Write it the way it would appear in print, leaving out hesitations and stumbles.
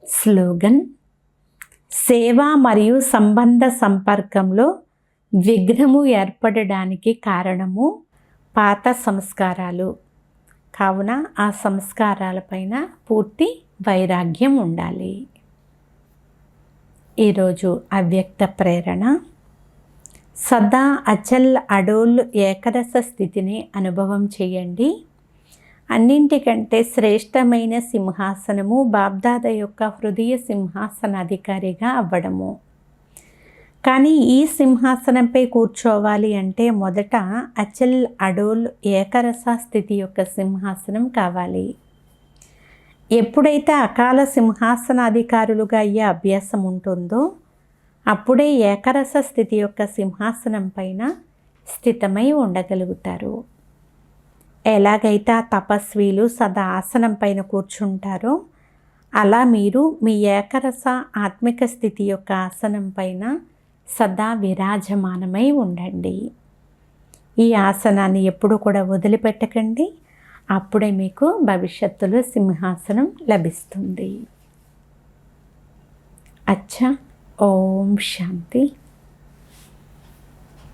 Slogan: సేవ మరియు సంబంధ సంపర్కంలో విఘ్నము ఏర్పడడానికి కారణము పాత సంస్కారాలు. కావున ఆ సంస్కారాలపైన పూర్తి వైరాగ్యం ఉండాలి. ఈరోజు అవ్యక్త ప్రేరణ: సదా అచల్ అడోల్ ఏకరస స్థితిని అనుభవం చేయండి. అన్నింటికంటే శ్రేష్టమైన సింహాసనము బాబ్దాదా యొక్క హృదయ సింహాసనాధికారిగా అవ్వడము. కానీ ఈ సింహాసనంపై కూర్చోవాలి అంటే మొదట అచల్ అడోల్ ఏకరస స్థితి యొక్క సింహాసనం కావాలి. ఎప్పుడైతే అకాల సింహాసనాధికారులుగా అయ్యే అభ్యాసం ఉంటుందో అప్పుడే ఏకరస స్థితి యొక్క సింహాసనం పైన స్థితమై ఉండగలుగుతారు. ఎలాగైతే ఆ తపస్వీలు సదా ఆసనం పైన కూర్చుంటారో అలా మీరు మీ ఏకరస ఆత్మిక స్థితి యొక్క ఆసనం పైన సదా విరాజమానమై ఉండండి. ఈ ఆసనాన్ని ఎప్పుడు కూడా వదిలిపెట్టకండి. అప్పుడే మీకు భవిష్యత్తులో సింహాసనం లభిస్తుంది. అచ్చా. ఓం శాంతి.